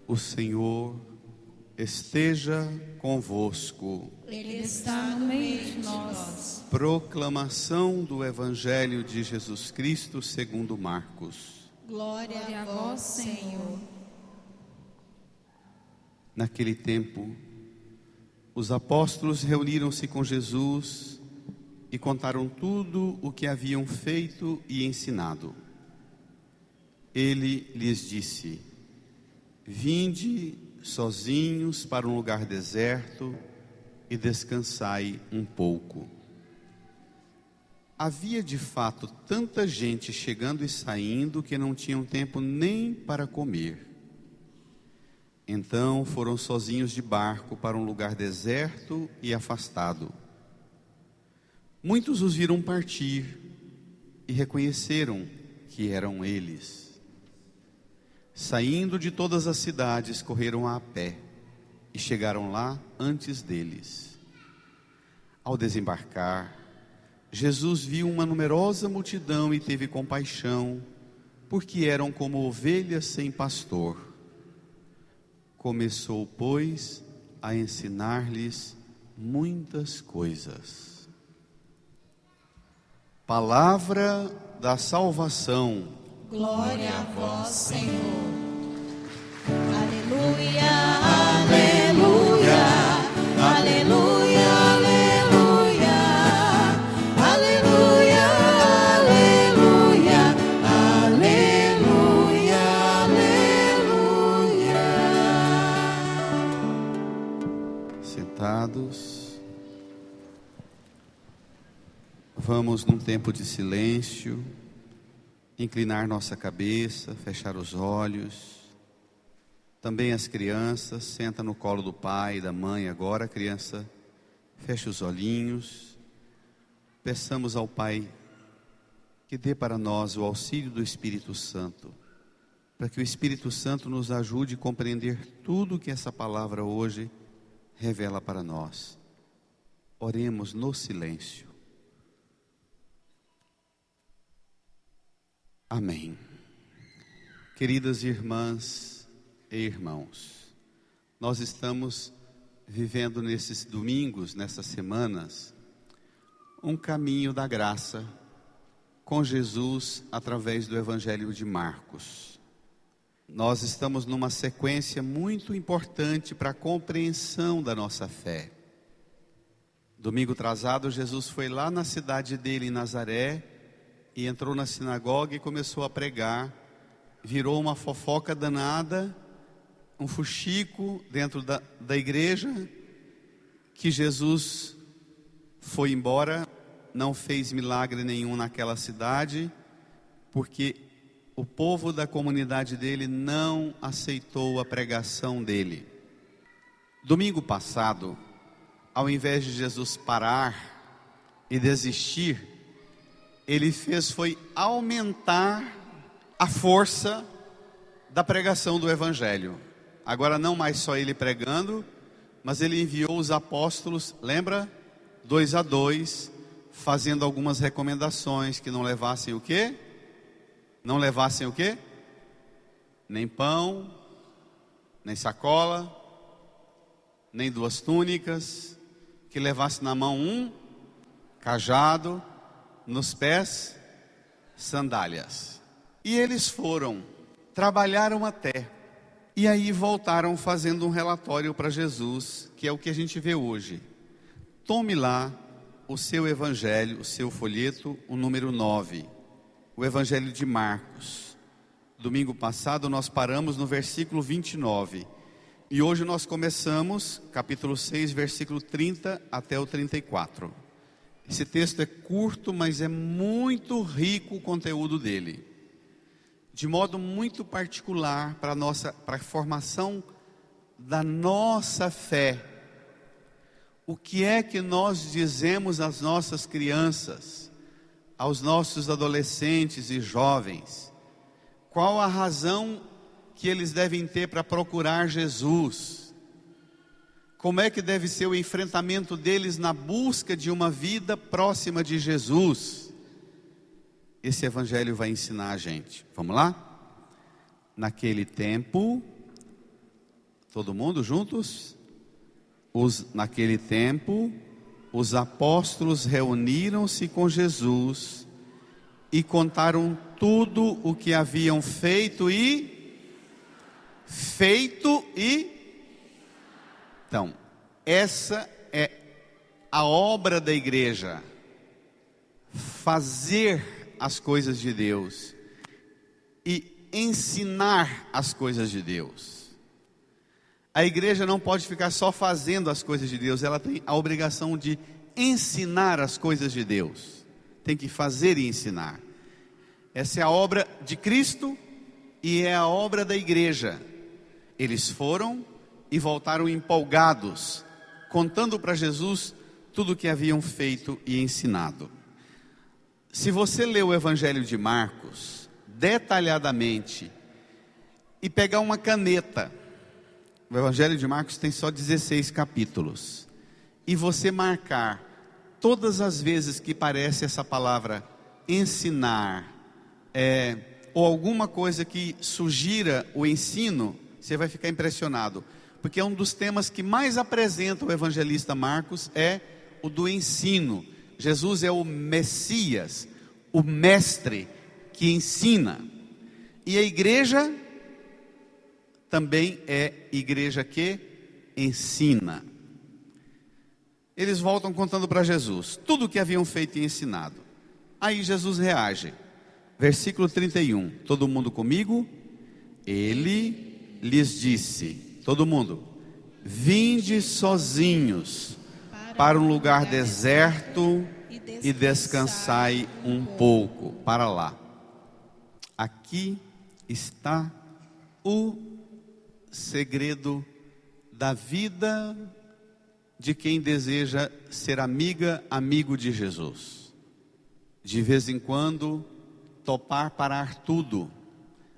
O Senhor esteja convosco. Ele está no meio de nós. Proclamação do Evangelho de Jesus Cristo segundo Marcos. Glória a vós, Senhor. Naquele tempo, os apóstolos reuniram-se com Jesus e contaram tudo o que haviam feito e ensinado. Ele lhes disse: vinde sozinhos para um lugar deserto e descansai um pouco. Havia de fato tanta gente chegando e saindo que não tinham tempo nem para comer. Então foram sozinhos de barco para um lugar deserto e afastado. Muitos os viram partir e reconheceram que eram eles. Saindo de todas as cidades, correram a pé e chegaram lá antes deles. Ao desembarcar, Jesus viu uma numerosa multidão e teve compaixão, porque eram como ovelhas sem pastor. Começou, pois, a ensinar-lhes muitas coisas. Palavra da salvação. Glória a vós, Senhor. Aleluia, aleluia, aleluia, aleluia, aleluia, aleluia, aleluia, aleluia. Sentados, vamos num tempo de silêncio, inclinar nossa cabeça, fechar os olhos. Também as crianças, senta no colo do pai e da mãe agora. A criança fecha os olhinhos. Peçamos ao Pai que dê para nós o auxílio do Espírito Santo, para que o Espírito Santo nos ajude a compreender tudo que essa palavra hoje revela para nós. Oremos no silêncio. Amém. Queridas irmãs e irmãos, nós estamos vivendo nesses domingos, nessas semanas, um caminho da graça com Jesus através do Evangelho de Marcos. Nós estamos numa sequência muito importante para a compreensão da nossa fé. Domingo atrasado, Jesus foi lá na cidade dele, em Nazaré, e entrou na sinagoga e começou a pregar. Virou uma fofoca danada, um fuxico dentro da igreja, que Jesus foi embora, não fez milagre nenhum naquela cidade, porque o povo da comunidade dele não aceitou a pregação dele. Domingo passado, ao invés de Jesus parar e desistir, ele foi aumentar a força da pregação do Evangelho. Agora não mais só ele pregando, mas ele enviou os apóstolos, lembra? 2 a 2, fazendo algumas recomendações, que não levassem o quê? Não levassem o quê? Nem pão, nem sacola, nem 2 túnicas, que levasse na mão um cajado, nos pés, sandálias. E eles foram, trabalharam até, e aí voltaram fazendo um relatório para Jesus, que é o que a gente vê hoje. Tome lá o seu evangelho, o seu folheto, o número 9, o Evangelho de Marcos. Domingo passado nós paramos no versículo 29, e hoje nós começamos capítulo 6, versículo 30 até o 34. Esse texto é curto, mas é muito rico o conteúdo dele, de modo muito particular para a formação da nossa fé. O que é que nós dizemos às nossas crianças, aos nossos adolescentes e jovens, Qual a razão que eles devem ter para procurar Jesus? Como é que deve ser o enfrentamento deles na busca de uma vida próxima de Jesus? Esse evangelho vai ensinar a gente. Vamos lá? Naquele tempo, todo mundo juntos? Naquele tempo, os apóstolos reuniram-se com Jesus e contaram tudo o que haviam feito e... Então, essa é a obra da igreja. Fazer as coisas de Deus e ensinar as coisas de Deus. A igreja não pode ficar só fazendo as coisas de Deus, ela tem a obrigação de ensinar as coisas de Deus. Tem que fazer e ensinar. Essa é a obra de Cristo e é a obra da igreja. Eles foram e voltaram empolgados, contando para Jesus tudo o que haviam feito e ensinado. Se você ler o Evangelho de Marcos detalhadamente e pegar uma caneta, o Evangelho de Marcos tem só 16 capítulos, e você marcar todas as vezes que aparece essa palavra ensinar, ou alguma coisa que sugira o ensino, você vai ficar impressionado, porque é um dos temas que mais apresenta o evangelista Marcos, é o do ensino. Jesus é o Messias, o mestre que ensina, e a igreja também é igreja que ensina. Eles voltam contando para Jesus tudo o que haviam feito e ensinado. Aí Jesus reage, versículo 31, todo mundo comigo? Ele lhes disse, todo mundo, vinde sozinhos para um lugar deserto e descansai um pouco. Para lá. Aqui está o segredo da vida de quem deseja ser amigo de Jesus. De vez em quando, topar parar tudo,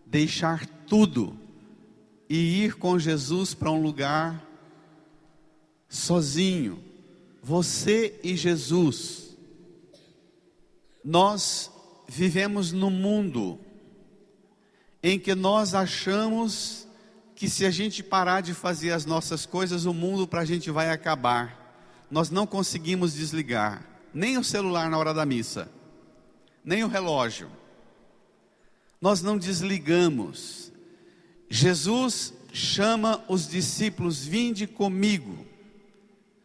deixar tudo e ir com Jesus para um lugar sozinho, você e Jesus. Nós vivemos num mundo em que nós achamos que se a gente parar de fazer as nossas coisas, o mundo para a gente vai acabar. Nós não conseguimos desligar nem o celular na hora da missa, nem o relógio. Nós não desligamos. Jesus chama os discípulos, vinde comigo.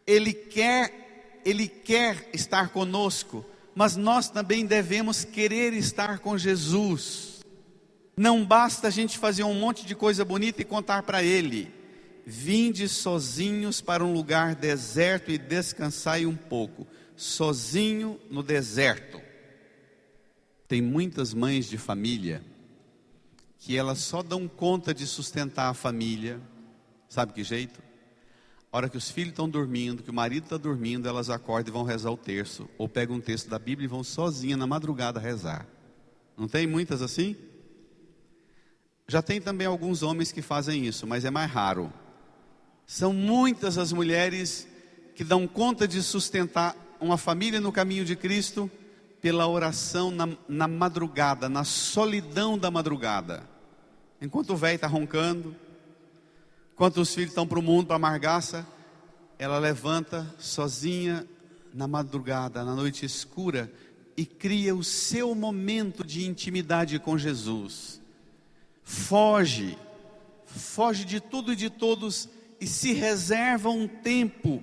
Ele quer estar conosco, mas nós também devemos querer estar com Jesus. Não basta a gente fazer um monte de coisa bonita e contar para Ele. Vinde sozinhos para um lugar deserto e descansai um pouco. Sozinho no deserto. Tem muitas mães de família que elas só dão conta de sustentar a família. Sabe que jeito? A hora que os filhos estão dormindo, que o marido está dormindo, elas acordam e vão rezar o terço. Ou pegam um texto da Bíblia e vão sozinha na madrugada rezar. Não tem muitas assim? Já tem também alguns homens que fazem isso, mas é mais raro. São muitas as mulheres que dão conta de sustentar uma família no caminho de Cristo pela oração na madrugada, na solidão da madrugada. Enquanto o velho está roncando, enquanto os filhos estão para o mundo, para a margaça, ela levanta sozinha na madrugada, na noite escura, e cria o seu momento de intimidade com Jesus. Foge de tudo e de todos e se reserva um tempo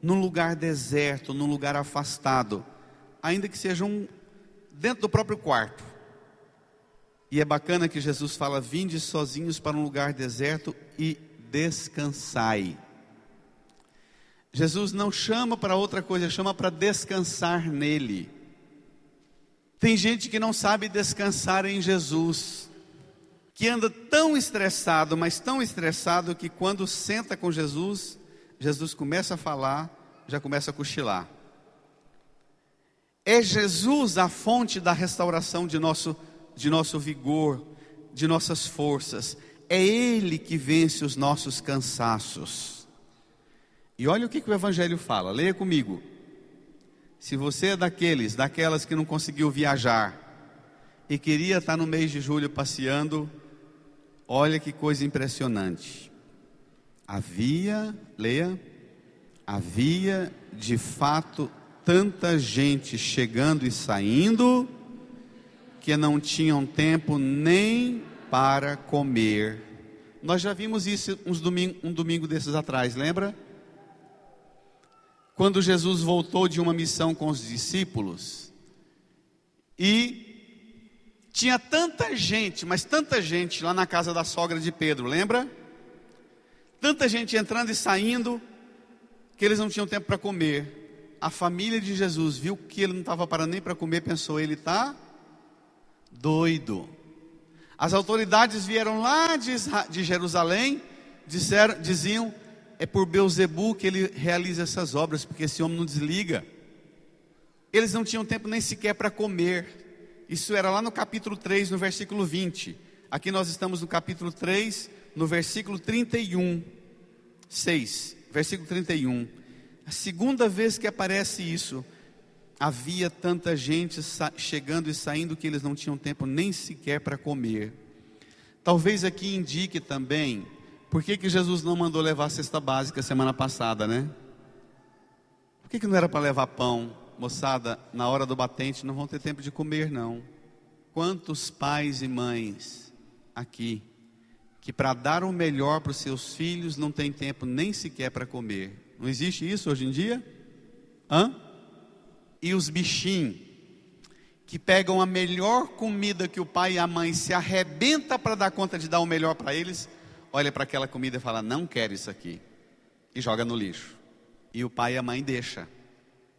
num lugar deserto, num lugar afastado, ainda que seja dentro do próprio quarto. E é bacana que Jesus fala, vinde sozinhos para um lugar deserto e descansai. Jesus não chama para outra coisa, chama para descansar nele. Tem gente que não sabe descansar em Jesus, que anda tão estressado, mas tão estressado que quando senta com Jesus, Jesus começa a falar, já começa a cochilar. É Jesus a fonte da restauração de nosso vigor, de nossas forças. É Ele que vence os nossos cansaços. E olha o que o Evangelho fala, leia comigo. Se você é daquelas que não conseguiu viajar e queria estar no mês de julho passeando, olha que coisa impressionante. Havia de fato tanta gente chegando e saindo, que não tinham tempo nem para comer. Nós já vimos isso um domingo desses atrás, lembra? Quando Jesus voltou de uma missão com os discípulos, e tinha tanta gente, mas tanta gente lá na casa da sogra de Pedro, lembra? Tanta gente entrando e saindo, que eles não tinham tempo para comer. A família de Jesus viu que ele não estava parando nem para comer, pensou, ele está doido. As autoridades vieram lá de Jerusalém, diziam, é por Beelzebu que ele realiza essas obras, porque esse homem não desliga. Eles não tinham tempo nem sequer para comer. Isso era lá no capítulo 3, no versículo 20. Aqui nós estamos no capítulo 3, no versículo 31. 6, versículo 31. A segunda vez que aparece isso. Havia tanta gente chegando e saindo que eles não tinham tempo nem sequer para comer. Talvez aqui indique também por que Jesus não mandou levar a cesta básica semana passada, né? Por que não era para levar pão? Moçada, na hora do batente não vão ter tempo de comer, não. Quantos pais e mães aqui que para dar o melhor para os seus filhos não tem tempo nem sequer para comer? Não existe isso hoje em dia? E os bichinhos que pegam a melhor comida que o pai e a mãe se arrebenta para dar conta de dar o melhor para eles, olha para aquela comida e fala, não quero isso aqui, e joga no lixo. E o pai e a mãe deixa,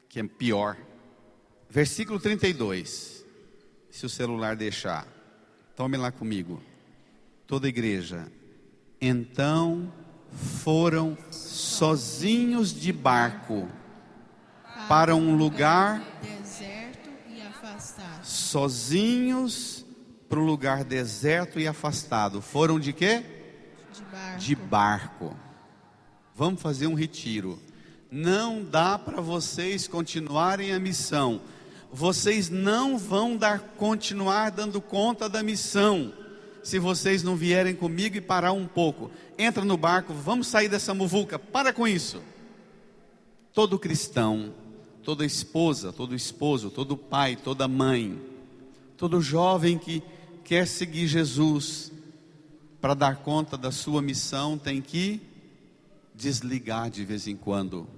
que é pior. Versículo 32, se o celular deixar, tome lá comigo. Toda a igreja. Então foram sozinhos de barco para um lugar deserto e afastado. Sozinhos para um lugar deserto e afastado. Foram de quê? De barco. De barco. Vamos fazer um retiro. Não dá para vocês continuarem a missão. Vocês não vão continuar dando conta da missão se vocês não vierem comigo e parar um pouco. Entra no barco, vamos sair dessa muvuca. Para com isso. Todo cristão, toda esposa, todo esposo, todo pai, toda mãe, todo jovem que quer seguir Jesus para dar conta da sua missão, tem que desligar de vez em quando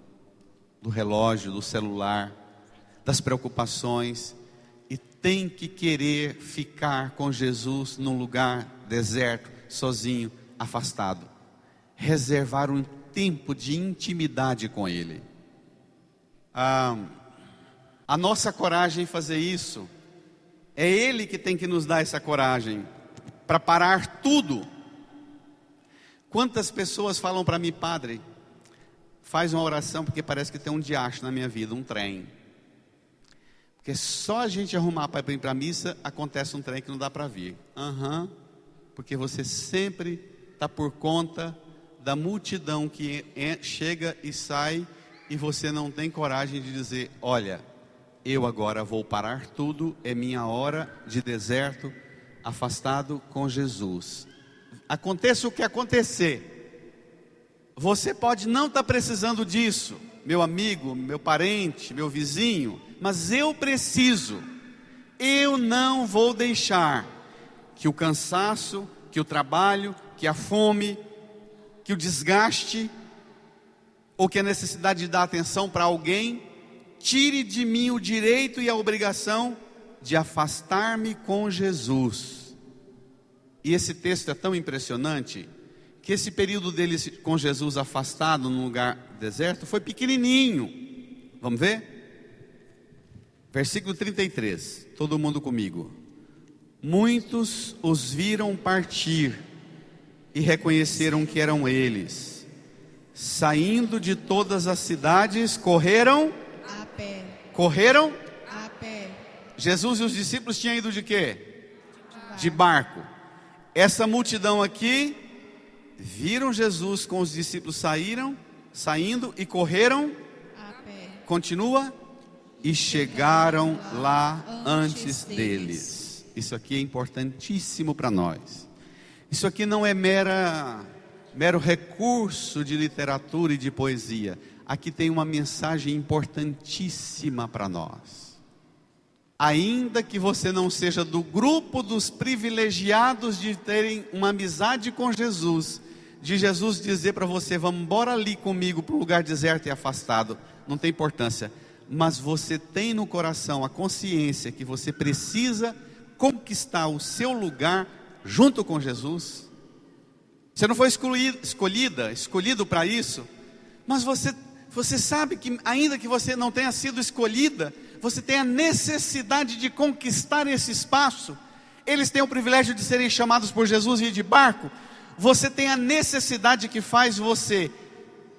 do relógio, do celular, das preocupações, e tem que querer ficar com Jesus num lugar deserto, sozinho, afastado. Reservar um tempo de intimidade com Ele. A nossa coragem em fazer isso, é Ele que tem que nos dar essa coragem, para parar tudo. Quantas pessoas falam para mim, padre, faz uma oração porque parece que tem um diacho na minha vida, um trem. Porque só a gente arrumar para ir para a missa, acontece um trem que não dá para vir. Porque você sempre está por conta da multidão que chega e sai, e você não tem coragem de dizer, olha, eu agora vou parar tudo, é minha hora de deserto, afastado com Jesus. Aconteça o que acontecer, você pode não estar precisando disso, meu amigo, meu parente, meu vizinho, mas eu preciso. Eu não vou deixar que o cansaço, que o trabalho, que a fome, que o desgaste, ou que a necessidade de dar atenção para alguém, tire de mim o direito e a obrigação de afastar-me com Jesus. E esse texto é tão impressionante, que esse período deles com Jesus afastado num lugar deserto, foi pequenininho. Vamos ver? Versículo 33, todo mundo comigo. Muitos os viram partir, e reconheceram que eram eles. Saindo de todas as cidades, correram A pé. Correram? A pé. Jesus e os discípulos tinham ido de quê? De barco. Essa multidão aqui viram Jesus com os discípulos saindo e correram, a pé, continua, e chegaram lá antes deles. Isso aqui é importantíssimo para nós. Isso aqui não é mero recurso de literatura e de poesia. Aqui tem uma mensagem importantíssima para nós. Ainda que você não seja do grupo dos privilegiados de terem uma amizade com Jesus, de Jesus dizer para você: vamos embora ali comigo para um lugar deserto e afastado, não tem importância. Mas você tem no coração a consciência que você precisa conquistar o seu lugar junto com Jesus. Você não foi escolhido para isso, mas você sabe que ainda que você não tenha sido escolhida, você tem a necessidade de conquistar esse espaço. Eles têm o privilégio de serem chamados por Jesus e ir de barco. Você tem a necessidade que faz você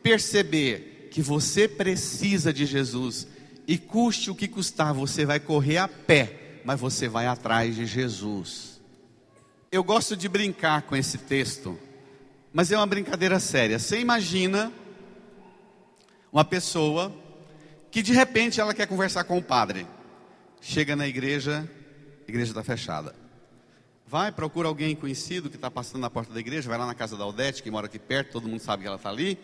perceber que você precisa de Jesus. E custe o que custar, você vai correr a pé, mas você vai atrás de Jesus. Eu gosto de brincar com esse texto, mas é uma brincadeira séria. Você imagina uma pessoa que de repente ela quer conversar com o padre. Chega na igreja, a igreja está fechada. Vai, procura alguém conhecido que está passando na porta da igreja, vai lá na casa da Odete, que mora aqui perto, todo mundo sabe que ela está ali,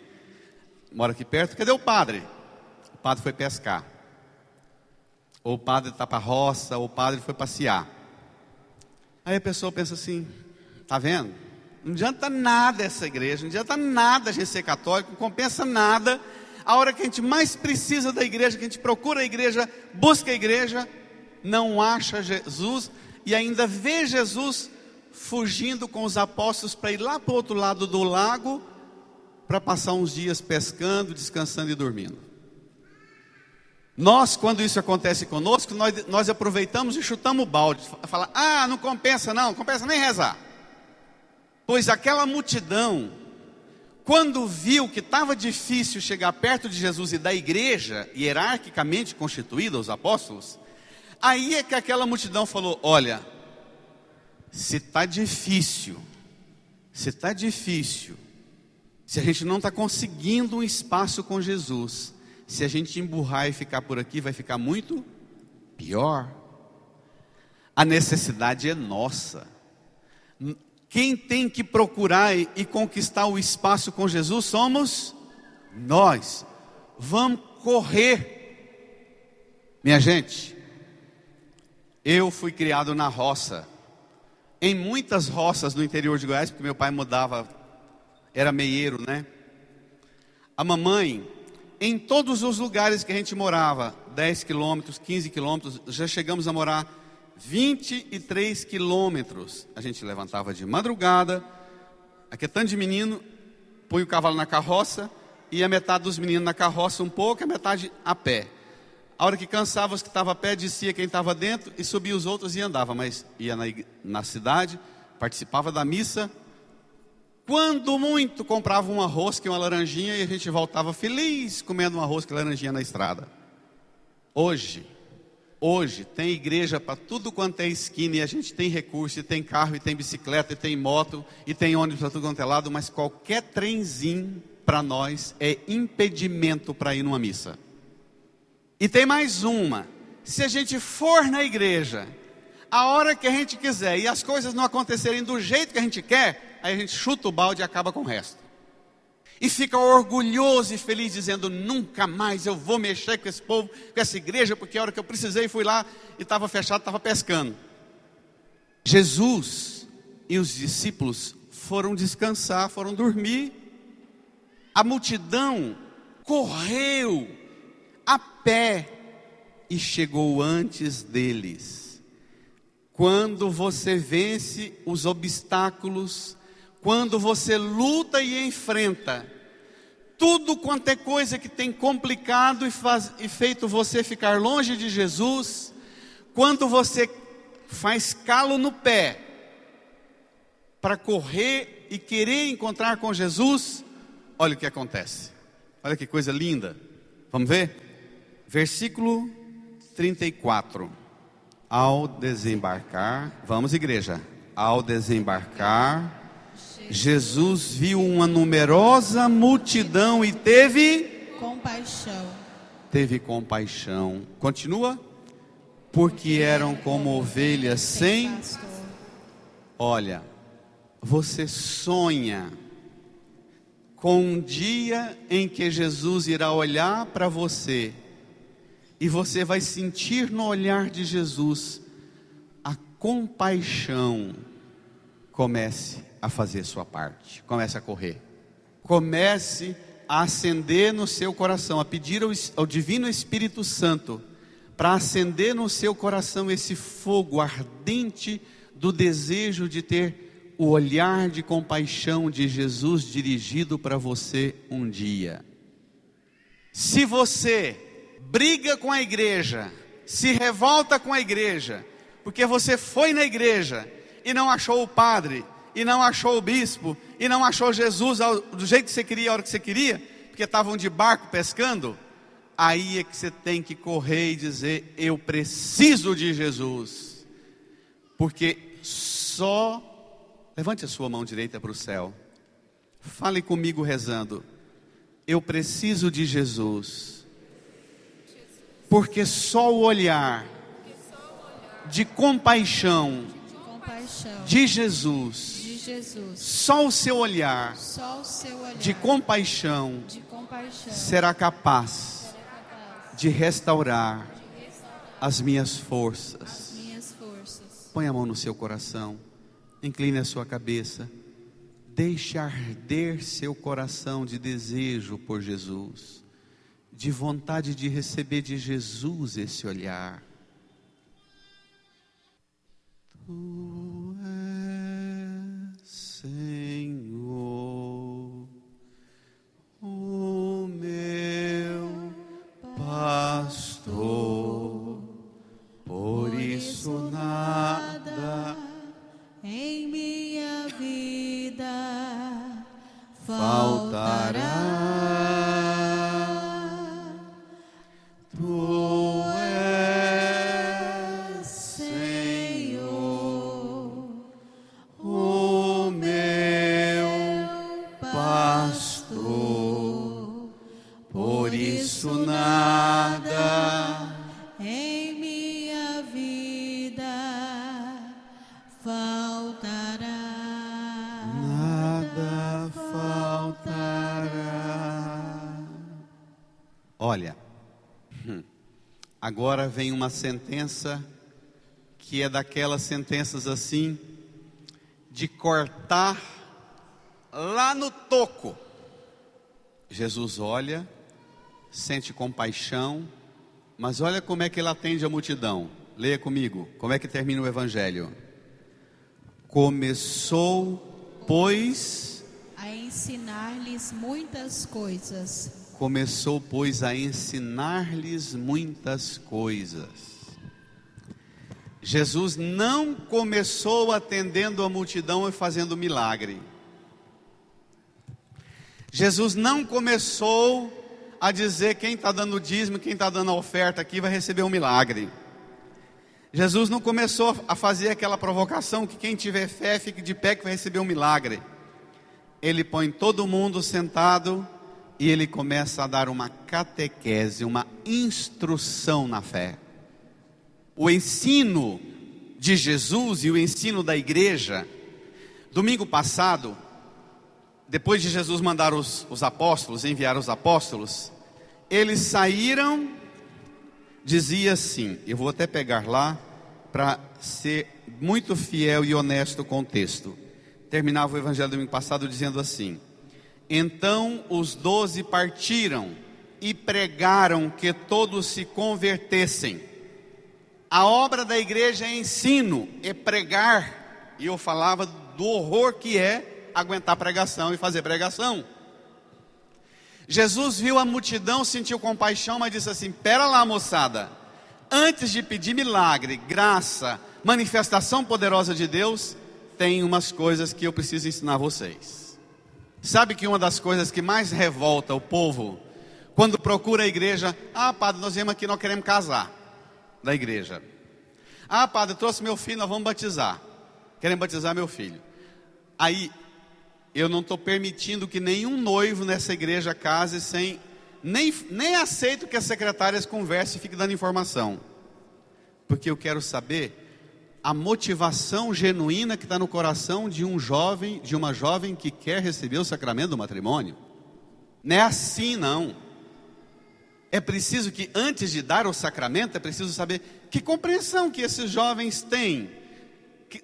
mora aqui perto. Cadê o padre? O padre foi pescar. Ou o padre está para a roça, ou o padre foi passear. Aí a pessoa pensa assim: tá vendo? Não adianta nada essa igreja, não adianta nada a gente ser católico, não compensa nada. A hora que a gente mais precisa da igreja, que a gente procura a igreja, busca a igreja, não acha Jesus, e ainda vê Jesus fugindo com os apóstolos para ir lá para o outro lado do lago, para passar uns dias pescando, descansando e dormindo. Nós, quando isso acontece conosco, nós aproveitamos e chutamos o balde. Fala: não compensa não compensa nem rezar. Pois aquela multidão, quando viu que estava difícil chegar perto de Jesus e da igreja, hierarquicamente constituída, os apóstolos, aí é que aquela multidão falou: olha, se está difícil, se a gente não está conseguindo um espaço com Jesus, se a gente emburrar e ficar por aqui, vai ficar muito pior. A necessidade é nossa. Quem tem que procurar e conquistar o espaço com Jesus somos nós. Vamos correr. Minha gente, eu fui criado na roça, em muitas roças no interior de Goiás, porque meu pai mudava, era meieiro, né? A mamãe, em todos os lugares que a gente morava, 10 quilômetros, 15 quilômetros, já chegamos a morar 23 quilômetros. A gente levantava de madrugada, aqui é tanto de menino, põe o cavalo na carroça, e a metade dos meninos na carroça um pouco, a metade a pé. A hora que cansava os que estavam a pé, descia quem estava dentro, e subia os outros e andava. Mas ia na cidade, participava da missa. Quando muito, comprava um arroz, que é uma laranjinha, e a gente voltava feliz, comendo um arroz com laranjinha na estrada. Hoje tem igreja para tudo quanto é esquina, e a gente tem recurso, e tem carro, e tem bicicleta, e tem moto, e tem ônibus para tudo quanto é lado, mas qualquer trenzinho para nós é impedimento para ir numa missa. E tem mais uma: se a gente for na igreja a hora que a gente quiser, e as coisas não acontecerem do jeito que a gente quer, aí a gente chuta o balde e acaba com o resto. E fica orgulhoso e feliz, dizendo: nunca mais eu vou mexer com esse povo, com essa igreja, porque a hora que eu precisei fui lá e estava fechado, estava pescando. Jesus e os discípulos foram descansar, foram dormir. A multidão correu a pé e chegou antes deles. Quando você vence os obstáculos, quando você luta e enfrenta tudo quanto é coisa que tem complicado e feito você ficar longe de Jesus, quando você faz calo no pé para correr e querer encontrar com Jesus, olha o que acontece. Olha que coisa linda. Vamos ver? Versículo 34. Ao desembarcar, vamos igreja, Ao desembarcar, Jesus viu uma numerosa multidão e teve compaixão. Continua. Porque eram como ovelhas sem pastor. Olha, você sonha com um dia em que Jesus irá olhar para você e você vai sentir no olhar de Jesus a compaixão. Comece a fazer sua parte, comece a correr, comece a acender no seu coração, a pedir ao Divino Espírito Santo para acender no seu coração esse fogo ardente do desejo de ter o olhar de compaixão de Jesus dirigido para você um dia. Se você briga com a igreja, se revolta com a igreja, porque você foi na igreja e não achou o padre, e não achou o bispo, e não achou Jesus do jeito que você queria, a hora que você queria, porque estavam de barco pescando, aí é que você tem que correr e dizer: eu preciso de Jesus. Porque levante a sua mão direita para o céu, fale comigo rezando: eu preciso de Jesus. Porque só o olhar de compaixão de Jesus, só o seu olhar de compaixão será capaz de restaurar as minhas forças. Põe a mão no seu coração, incline a sua cabeça, deixe arder seu coração de desejo por Jesus, de vontade de receber de Jesus esse olhar. Tu és, Senhor, o meu pastor, por isso nada em minha vida faltará. Tu és, Senhor, o meu pastor, por isso nada em minha vida faltará. Nada faltará. Olha, agora vem uma sentença que é daquelas sentenças assim, de cortar lá no toco. Jesus olha, sente compaixão, mas olha como é que ele atende a multidão. Leia comigo, como é que termina o evangelho? Começou, pois, a ensinar-lhes muitas coisas. Começou, pois, a ensinar-lhes muitas coisas. Jesus não começou atendendo a multidão e fazendo milagre. Jesus não começou a dizer: quem está dando dízimo, quem está dando a oferta aqui vai receber um milagre. Jesus não começou a fazer aquela provocação que quem tiver fé fique de pé que vai receber um milagre. Ele põe todo mundo sentado e ele começa a dar uma catequese, uma instrução na fé. O ensino de Jesus e o ensino da igreja. Domingo passado, depois de Jesus mandar os apóstolos, enviar os apóstolos, eles saíram, dizia assim, eu vou até pegar lá para ser muito fiel e honesto com o texto. Terminava o evangelho do domingo passado dizendo assim: então os 12 partiram e pregaram que todos se convertessem. A obra da igreja é ensino, é pregar. E eu falava do horror que é aguentar pregação e fazer pregação. Jesus viu a multidão, sentiu compaixão, mas disse assim: pera lá, moçada, antes de pedir milagre, graça, manifestação poderosa de Deus, tem umas coisas que eu preciso ensinar a vocês. Sabe que uma das coisas que mais revolta o povo, quando procura a igreja: ah, padre, nós viemos aqui, nós queremos casar, da igreja. Ah, padre, trouxe meu filho, nós vamos batizar. querem batizar meu filho. Aí, eu não estou permitindo que nenhum noivo nessa igreja case sem... Nem aceito que as secretárias conversem e fiquem dando informação. Porque eu quero saber a motivação genuína que está no coração de um jovem, de uma jovem que quer receber o sacramento do matrimônio. Não é assim, não. É preciso que antes de dar o sacramento, é preciso saber que compreensão que esses jovens têm,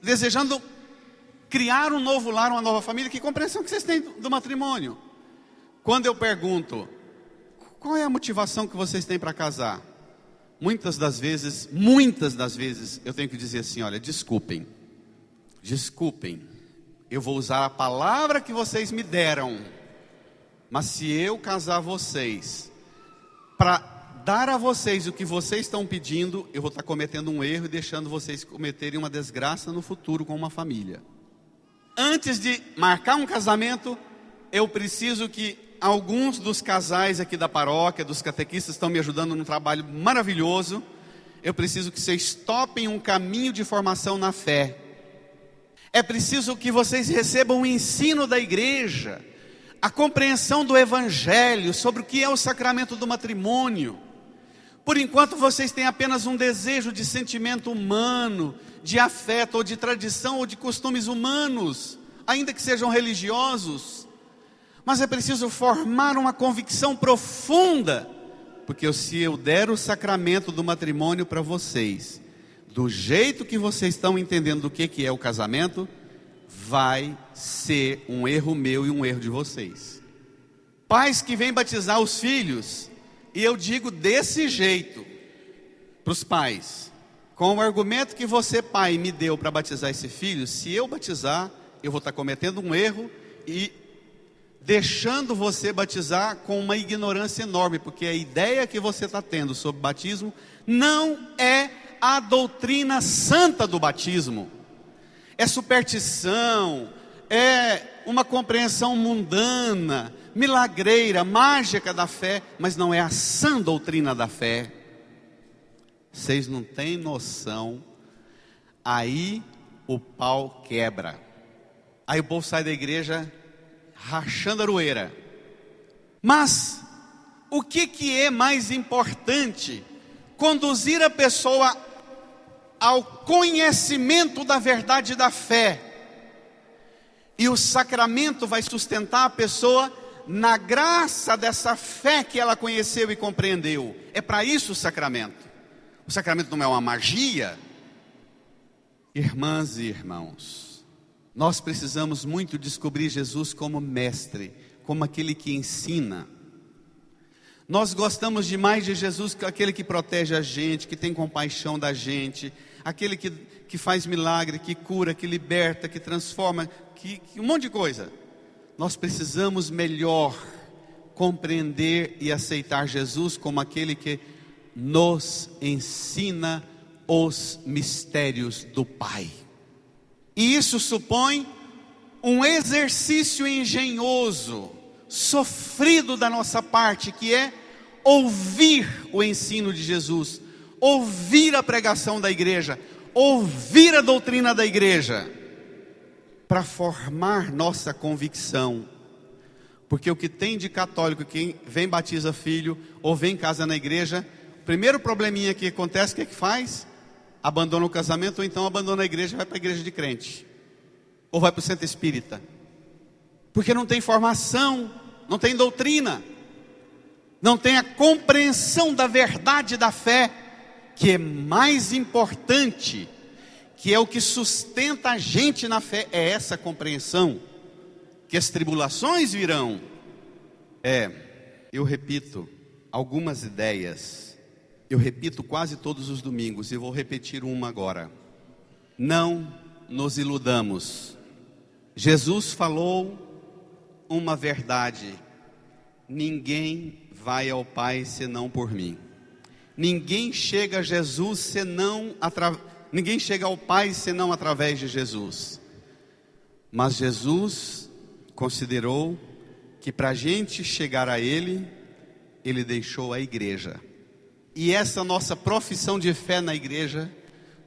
desejando criar um novo lar, uma nova família, que compreensão que vocês têm do matrimônio. Quando eu pergunto, qual é a motivação que vocês têm para casar? Muitas das vezes, eu tenho que dizer assim, olha, desculpem, eu vou usar a palavra que vocês me deram, mas se eu casar vocês, para dar a vocês o que vocês estão pedindo, eu vou estar cometendo um erro e deixando vocês cometerem uma desgraça no futuro com uma família. Antes de marcar um casamento, eu preciso que alguns dos casais aqui da paróquia, dos catequistas, estão me ajudando num trabalho maravilhoso. Eu preciso que vocês topem um caminho de formação na fé. É preciso que vocês recebam o ensino da igreja, a compreensão do evangelho sobre o que é o sacramento do matrimônio. Por enquanto vocês têm apenas um desejo de sentimento humano, de afeto ou de tradição ou de costumes humanos, ainda que sejam religiosos. Mas é preciso formar uma convicção profunda, porque se eu der o sacramento do matrimônio para vocês, do jeito que vocês estão entendendo do que é o casamento, vai ser um erro meu e um erro de vocês. Pais que vêm batizar os filhos, e eu digo desse jeito para os pais, com o argumento que você, pai, me deu para batizar esse filho, se eu batizar, eu vou estar cometendo um erro e deixando você batizar com uma ignorância enorme, porque a ideia que você está tendo sobre batismo não é a doutrina santa do batismo. É superstição, é uma compreensão mundana, milagreira, mágica da fé, mas não é a sã doutrina da fé. Vocês não têm noção. Aí o pau quebra. Aí o povo sai da igreja rachando a aroeira. Mas o que é mais importante? Conduzir a pessoa ao conhecimento da verdade da fé. E o sacramento vai sustentar a pessoa na graça dessa fé que ela conheceu e compreendeu. É para isso o sacramento. O sacramento não é uma magia. Irmãs e irmãos, nós precisamos muito descobrir Jesus como mestre, como aquele que ensina. Nós gostamos demais de Jesus, aquele que protege a gente, que tem compaixão da gente, aquele que faz milagre, que cura, que liberta, que transforma, que um monte de coisa. Nós precisamos melhor compreender e aceitar Jesus como aquele que nos ensina os mistérios do Pai. E isso supõe um exercício engenhoso, sofrido da nossa parte, que é ouvir o ensino de Jesus, ouvir a pregação da igreja, ouvir a doutrina da igreja, para formar nossa convicção. Porque o que tem de católico, quem vem batiza filho, ou vem casa na igreja, o primeiro probleminha que acontece, o que faz? Abandona o casamento, ou então abandona a igreja e vai para a igreja de crente, ou vai para o centro espírita, porque não tem formação, não tem doutrina, não tem a compreensão da verdade da fé, que é mais importante, que é o que sustenta a gente na fé, é essa compreensão, que as tribulações virão. Eu repito algumas ideias, eu repito quase todos os domingos, e vou repetir uma agora. Não nos iludamos. Jesus falou uma verdade: ninguém vai ao Pai senão por mim. Ninguém chega a Jesus senão ninguém chega ao Pai senão através de Jesus. Mas Jesus considerou que para a gente chegar a Ele, Ele deixou a igreja. E essa nossa profissão de fé na igreja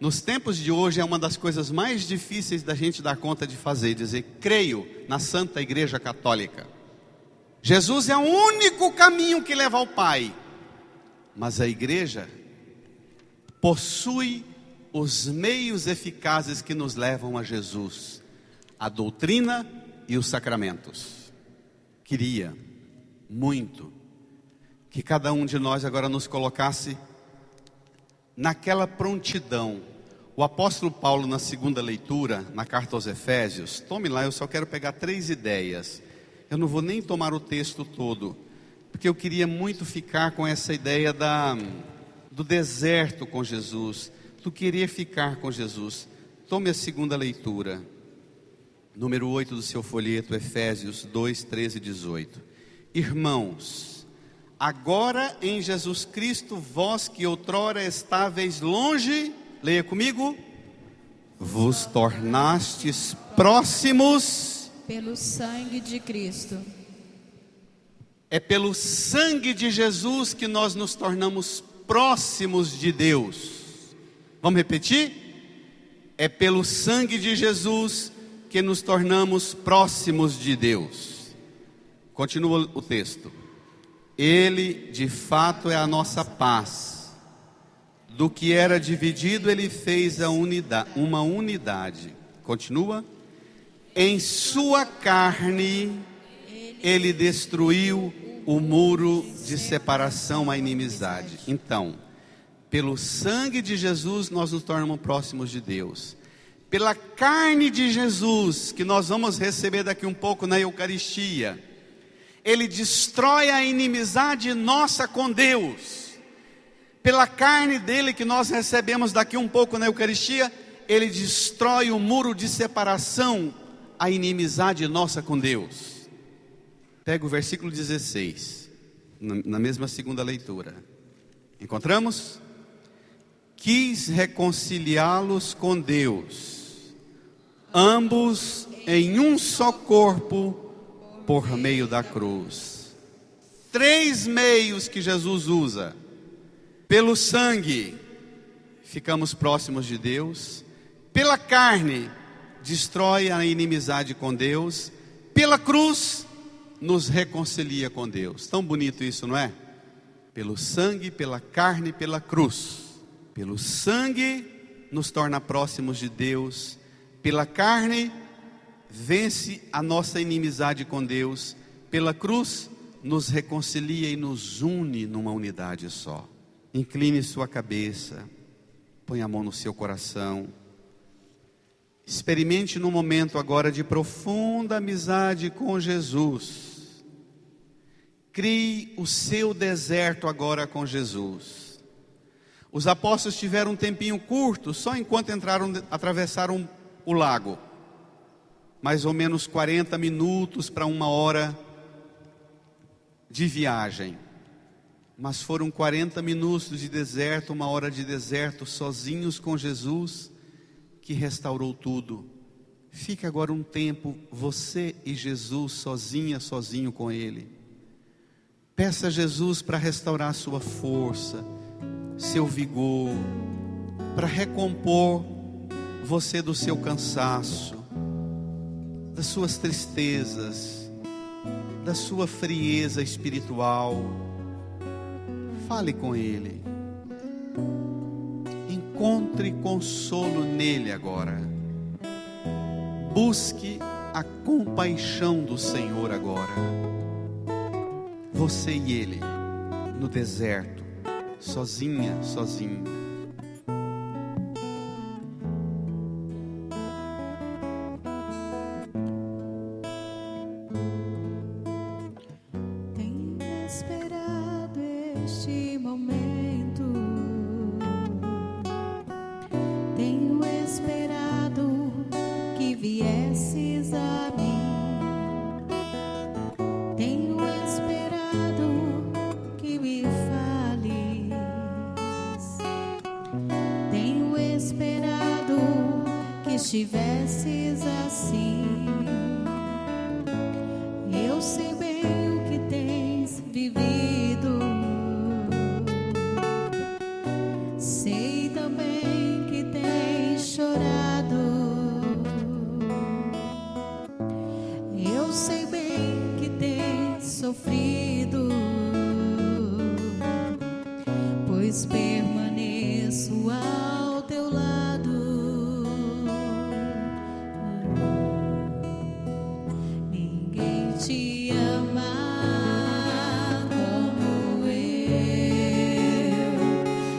nos tempos de hoje é uma das coisas mais difíceis da gente dar conta de fazer, dizer, creio na Santa Igreja Católica. Jesus é o único caminho que leva ao Pai, mas a igreja possui os meios eficazes que nos levam a Jesus, a doutrina e os sacramentos. Queria muito que cada um de nós agora nos colocasse naquela prontidão. O apóstolo Paulo, na segunda leitura, na carta aos Efésios, tome lá, eu só quero pegar 3 ideias. Eu não vou nem tomar o texto todo, porque eu queria muito ficar com essa ideia do deserto com Jesus, do querer ficar com Jesus. Tome a segunda leitura, número 8 do seu folheto, Efésios 2, 13 e 18. Irmãos, agora em Jesus Cristo, vós que outrora estáveis longe, leia comigo, vos tornastes próximos pelo sangue de Cristo. É pelo sangue de Jesus que nós nos tornamos próximos de Deus. Vamos repetir? É pelo sangue de Jesus que nos tornamos próximos de Deus. Continua o texto. Ele de fato é a nossa paz. Do que era dividido ele fez uma unidade. Continua. Em sua carne ele destruiu o muro de separação, a inimizade. Então, pelo sangue de Jesus nós nos tornamos próximos de Deus. Pela carne de Jesus, que nós vamos receber daqui um pouco na Eucaristia, ele destrói a inimizade nossa com Deus. Pela carne dele que nós recebemos daqui um pouco na Eucaristia, ele destrói o muro de separação, a inimizade nossa com Deus. Pega o versículo 16, na mesma segunda leitura. Encontramos? Quis reconciliá-los com Deus, ambos em um só corpo, por meio da cruz. 3 meios que Jesus usa. Pelo sangue, ficamos próximos de Deus. Pela carne, destrói a inimizade com Deus. Pela cruz, nos reconcilia com Deus. Tão bonito isso, não é? Pelo sangue, pela carne, pela cruz. Pelo sangue, nos torna próximos de Deus. Pela carne, vence a nossa inimizade com Deus. Pela cruz, nos reconcilia e nos une numa unidade só. Incline sua cabeça, põe a mão no seu coração. Experimente num momento agora de profunda amizade com Jesus. Crie o seu deserto agora com Jesus. Os apóstolos tiveram um tempinho curto, só enquanto atravessaram o lago. Mais ou menos 40 minutos para 1 hora de viagem. Mas foram 40 minutos de deserto, 1 hora de deserto, sozinhos com Jesus, que restaurou tudo. Fique agora um tempo, você e Jesus, sozinho com Ele. Peça a Jesus para restaurar sua força, seu vigor, para recompor você do seu cansaço, das suas tristezas, da sua frieza espiritual. Fale com Ele. Encontre consolo nele agora. Busque a compaixão do Senhor agora. Você e Ele no deserto, sozinho. Tenho esperado este momento. Tenho esperado que viesses a mim. Tenho esperado que me fales. Tenho esperado que estivesses assim. Eu sei bem o que tens vivido. Sei também que tens sofrido, pois permaneço ao teu lado. Ninguém te ama como eu,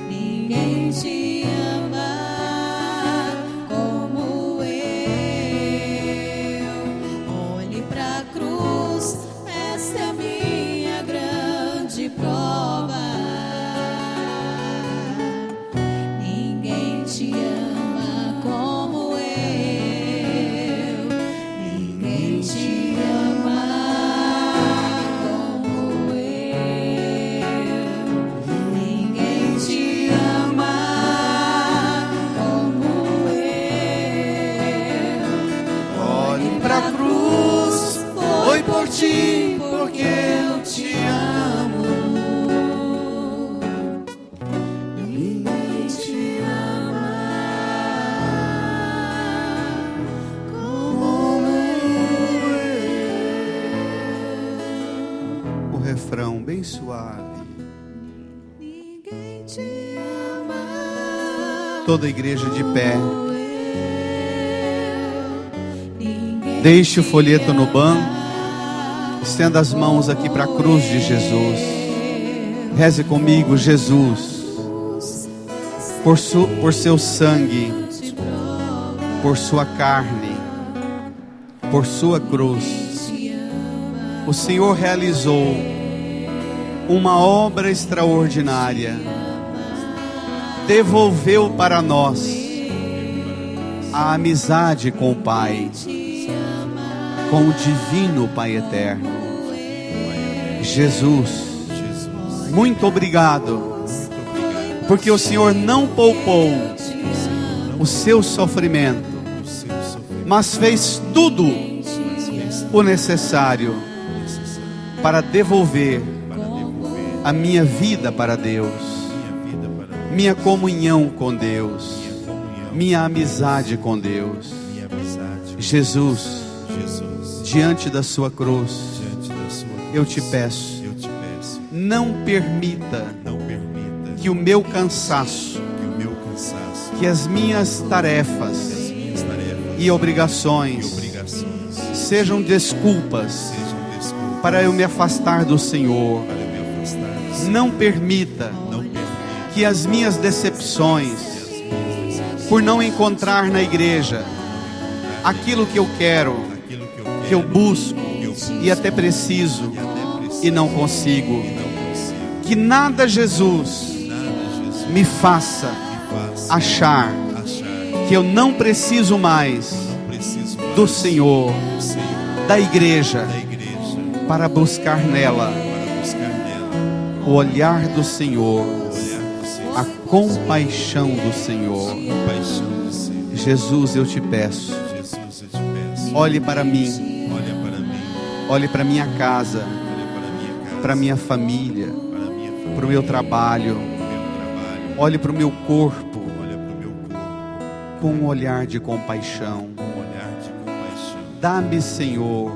ninguém te ama como eu. Olhe pra cruz, esta é a minha grande prova. Ninguém te ama como eu, ninguém te ama como eu, ninguém te ama como eu. Olhe pra cruz, foi por ti, porque eu te amo. Ninguém te ama como O refrão bem suave. ninguém te ama. Toda a igreja de pé. Como eu. Ninguém Deixe o te folheto no ama banco. Estenda as mãos aqui para a cruz de Jesus. Reze comigo, Jesus, por seu sangue, por sua carne, por sua cruz, o Senhor realizou uma obra extraordinária. Devolveu para nós a amizade com o Pai, com o divino Pai eterno. Jesus, muito obrigado, porque o Senhor não poupou o seu sofrimento, mas fez tudo o necessário para devolver a minha vida para Deus, minha comunhão com Deus, minha amizade com Deus. Jesus, diante da sua cruz, eu te peço, não permita que o meu cansaço, que as minhas tarefas e obrigações sejam desculpas para eu me afastar do Senhor. Não permita que as minhas decepções, por não encontrar na igreja aquilo que eu quero, que eu busco e até preciso e não consigo, que nada, Jesus, me faça achar que eu não preciso mais do Senhor, da igreja, para buscar nela o olhar do Senhor, a compaixão do Senhor. Jesus, eu te peço, olhe para mim, olhe para minha casa, para minha família, para o meu trabalho, olhe para o meu corpo com um olhar de compaixão. Dá-me, Senhor,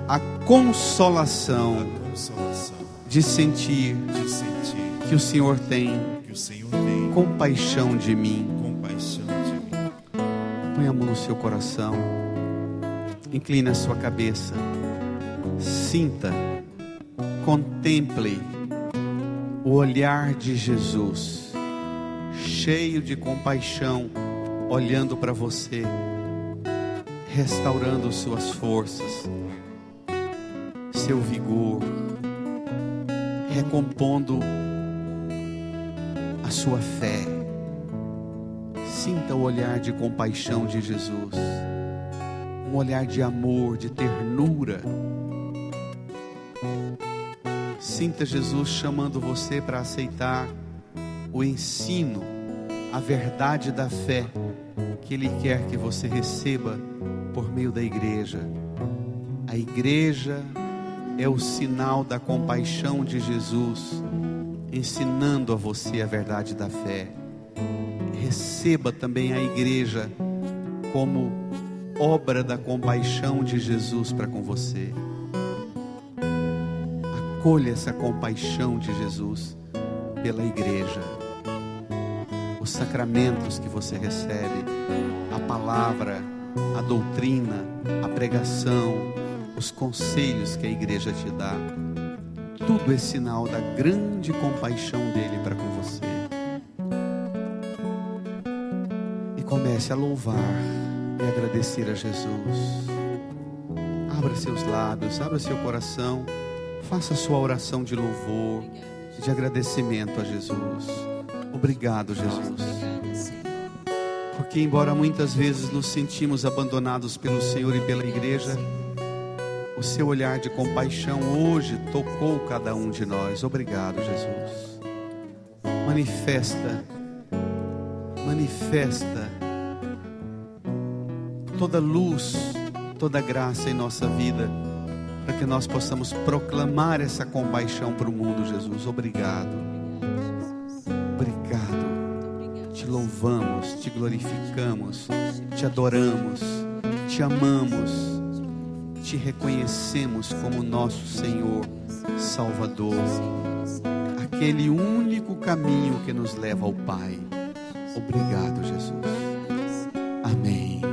a consolação de sentir que o Senhor tem compaixão de mim. Põe a mão no seu coração, incline a sua cabeça, sinta, contemple o olhar de Jesus, cheio de compaixão, olhando para você, restaurando suas forças, seu vigor, recompondo a sua fé. Sinta o olhar de compaixão de Jesus, um olhar de amor, de ternura. Sinta Jesus chamando você para aceitar o ensino, a verdade da fé que Ele quer que você receba por meio da igreja. A igreja é o sinal da compaixão de Jesus, ensinando a você a verdade da fé. Receba também a igreja como obra da compaixão de Jesus para com você. Acolha essa compaixão de Jesus pela igreja. Os sacramentos que você recebe, a palavra, a doutrina, a pregação, os conselhos que a igreja te dá, tudo é sinal da grande compaixão dele para com você. E comece a louvar e agradecer a Jesus. Abra seus lábios, abra seu coração, faça a sua oração de louvor, de agradecimento a Jesus. Obrigado, Jesus. Porque embora muitas vezes nos sentimos abandonados pelo Senhor e pela igreja, o seu olhar de compaixão hoje tocou cada um de nós. Obrigado, Jesus. Manifesta toda luz, toda graça em nossa vida, para que nós possamos proclamar essa compaixão para o mundo, Jesus. Obrigado. Obrigado. Te louvamos, te glorificamos, te adoramos, te amamos, te reconhecemos como nosso Senhor, Salvador, aquele único caminho que nos leva ao Pai. Obrigado, Jesus. Amém.